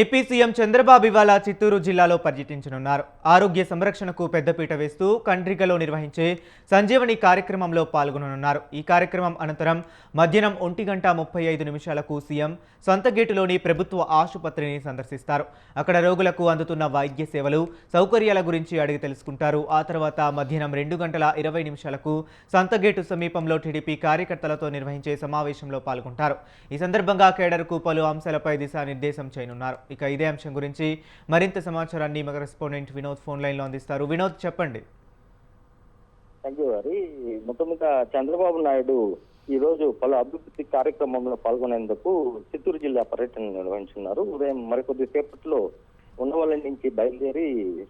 AP CM Chandrababu ఇవాళ చిత్తూరు జిల్లాలో పర్యటించనున్నారు. ఆరోగ్య సంరక్షణకు పెద్దపీట వేస్తూ కండ్రిగలో నిర్వహించే సంజీవని కార్యక్రమంలో పాల్గొననున్నారు. ఈ కార్యక్రమం అనంతరం మధ్యాహ్నం 1:35 సీఎం సొంతగేటులోని ప్రభుత్వ ఆసుపత్రిని సందర్శిస్తారు. అక్కడ రోగులకు అందుతున్న వైద్య సేవలు, సౌకర్యాల గురించి అడిగి తెలుసుకుంటారు. ఆ తర్వాత మధ్యాహ్నం 2:20 సొంతగేటు సమీపంలో టీడీపీ కార్యకర్తలతో నిర్వహించే సమావేశంలో పాల్గొంటారు. ఈ సందర్భంగా కేడర్కు పలు అంశాలపై దిశానిర్దేశం చేయనున్నారు. ఇక ఇదే అంశం గురించి మరింత సమాచారాన్ని మా కరెస్పాండెంట్ వినోద్ ఫోన్ లైన్ లో అందిస్తారు. వినోద్, చెప్పండి. మొట్టమొదట చంద్రబాబు నాయుడు ఈ రోజు పలు అభివృద్ధి కార్యక్రమంలో పాల్గొనేందుకు చిత్తూరు జిల్లా పర్యటన నిర్వహించున్నారు. ఉదయం మరికొద్ది సేపట్లో ఉండవల్లి నుంచి బయలుదేరి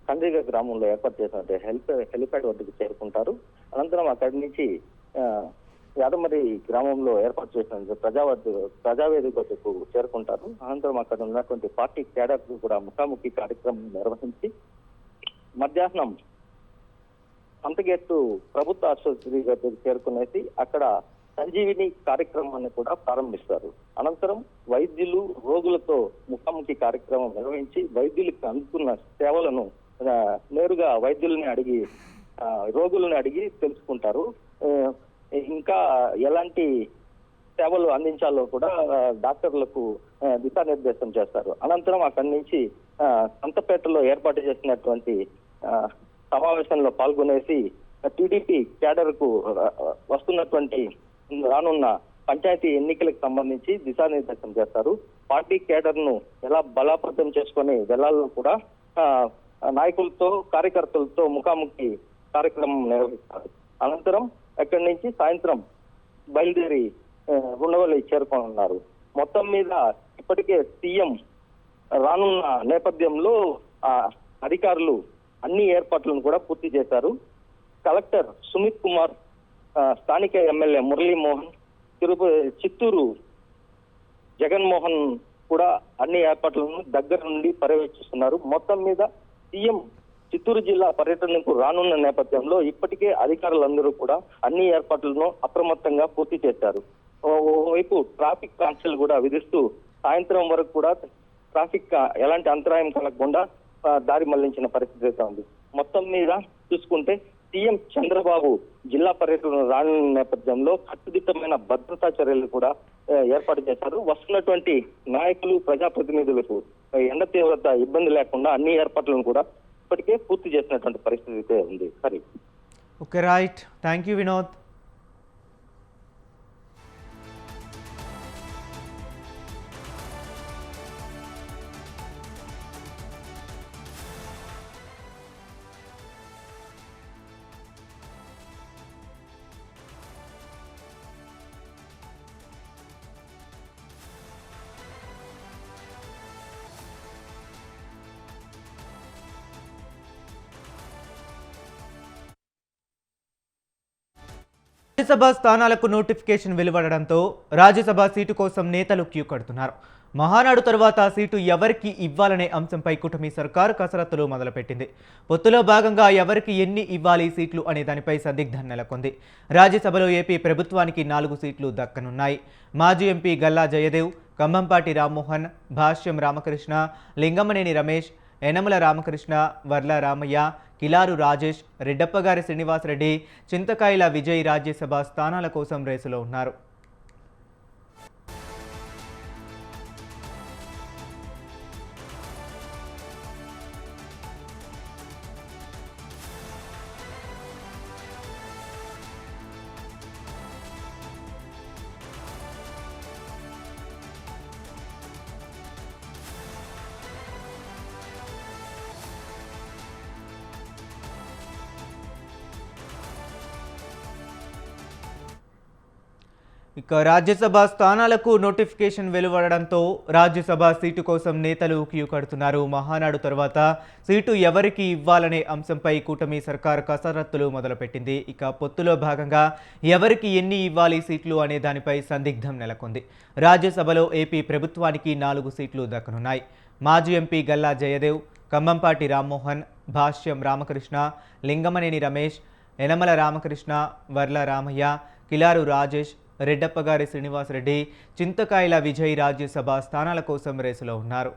కండ్రిగ గ్రామంలో ఏర్పాటు చేసిన హెలిప్యాడ్ వద్దకు చేరుకుంటారు. అనంతరం అక్కడి నుంచి యాదమరి గ్రామంలో ఏర్పాటు చేసిన ప్రజావేదిక వద్దకు చేరుకుంటారు. అనంతరం అక్కడ ఉన్నటువంటి పార్టీ క్యాడర్ కూడా ముఖాముఖి కార్యక్రమం నిర్వహించి మధ్యాహ్నం అంతగేట్టు ప్రభుత్వ ఆసుపత్రి వద్దకు చేరుకునేసి అక్కడ సంజీవిని కార్యక్రమాన్ని కూడా ప్రారంభిస్తారు. అనంతరం వైద్యులు రోగులతో ముఖాముఖి కార్యక్రమం నిర్వహించి వైద్యులకు అందుతున్న సేవలను నేరుగా రోగులను అడిగి తెలుసుకుంటారు. ఇంకా ఎలాంటి సేవలు అందించాలో కూడా డాక్టర్లకు దిశానిర్దేశం చేస్తారు. అనంతరం అక్కడి నుంచి సంతపేటలో ఏర్పాటు చేసినటువంటి సమావేశంలో పాల్గొనేసి టీడీపీ క్యాడర్ కు వస్తున్నటువంటి రానున్న పంచాయతీ ఎన్నికలకు సంబంధించి దిశానిర్దేశం చేస్తారు. పార్టీ క్యాడర్ ను ఎలా బలోపేతం చేసుకుని వెళ్లాలో కూడా నాయకులతో కార్యకర్తలతో ముఖాముఖి కార్యక్రమం నిర్వహిస్తారు. అనంతరం అక్కడి నుంచి సాయంత్రం బయలుదేరి ఉండవల్లి చేరుకోనున్నారు. మొత్తం మీద ఇప్పటికే సీఎం రానున్న నేపథ్యంలో అధికారులు అన్ని ఏర్పాట్లను కూడా పూర్తి చేశారు. కలెక్టర్ సుమిత్ కుమార్, స్థానిక ఎమ్మెల్యే మురళీమోహన్, చిత్తూరు జగన్మోహన్ కూడా అన్ని ఏర్పాట్లను దగ్గర నుండి పర్యవేక్షిస్తున్నారు. మొత్తం మీద సీఎం చిత్తూరు జిల్లా పర్యటనకు రానున్న నేపథ్యంలో ఇప్పటికే అధికారులందరూ కూడా అన్ని ఏర్పాట్లను అప్రమత్తంగా పూర్తి చేశారు. ఓవైపు ట్రాఫిక్ కాన్స్టల్ కూడా విధిస్తూ సాయంత్రం వరకు కూడా ట్రాఫిక్ ఎలాంటి అంతరాయం కలగకుండా దారి మళ్లించిన పరిస్థితి ఉంది. మొత్తం మీద చూసుకుంటే సీఎం చంద్రబాబు జిల్లా పర్యటన రానున్న నేపథ్యంలో కట్టుదిట్టమైన భద్రతా చర్యలు కూడా ఏర్పాటు చేశారు. వస్తున్నటువంటి నాయకులు, ప్రజాప్రతినిధులకు ఎండ తీవ్రత ఇబ్బంది లేకుండా అన్ని ఏర్పాట్లను కూడా ఇప్పటికే పూర్తి చేసినటువంటి పరిస్థితి ఉంది. సరే, okay, right, thank you Vinod. Rajya Sabha స్థానాలకు నోటిఫికేషన్ వెలువడడంతో రాజ్యసభ సీటు కోసం నేతలు క్యూ కడుతున్నారు. మహానాడు తర్వాత సీటు ఎవరికి ఇవ్వాలనే అంశంపై కూటమి సర్కారు కసరత్తులు మొదలుపెట్టింది. పొత్తులో భాగంగా ఎవరికి ఎన్ని ఇవ్వాలి సీట్లు అనే దానిపై సందిగ్ధం నెలకొంది. రాజ్యసభలో ఏపీ ప్రభుత్వానికి 4 సీట్లు దక్కనున్నాయి. మాజీ ఎంపీ గల్లా జయదేవ్, కంభంపాటి రామ్మోహన్, భాష్యం రామకృష్ణ, లింగమనేని రమేష్, యనమల రామకృష్ణ, వర్ల రామయ్య, కిలారు రాజేష్, రెడ్డప్పగారి శ్రీనివాసరెడ్డి, చింతకాయల విజయ్ రాజ్యసభ స్థానాల కోసం రేసులో ఉన్నారు. ఇక రాజ్యసభ స్థానాలకు నోటిఫికేషన్ వెలువడడంతో రాజ్యసభ సీటు కోసం నేతలు క్యూ కడుతున్నారు. మహానాడు తర్వాత సీటు ఎవరికి ఇవ్వాలనే అంశంపై కూటమి సర్కార్ కసరత్తులు మొదలుపెట్టింది. ఇక పొత్తులో భాగంగా ఎవరికి ఎన్ని ఇవ్వాలి సీట్లు అనే దానిపై సందిగ్ధం నెలకొంది. రాజ్యసభలో ఏపీ ప్రభుత్వానికి 4 సీట్లు దక్కనున్నాయి. మాజీ ఎంపీ గల్లా జయదేవ్, కంభంపాటి రామ్మోహన్, భాష్యం రామకృష్ణ, లింగమనేని రమేష్, యనమల రామకృష్ణ, వర్ల రామయ్య, కిలారు రాజేష్, రెడ్డప్పగారి శ్రీనివాసరెడ్డి, చింతకాయల విజయ్ రాజ్యసభ స్థానాల కోసం రేసులో ఉన్నారు.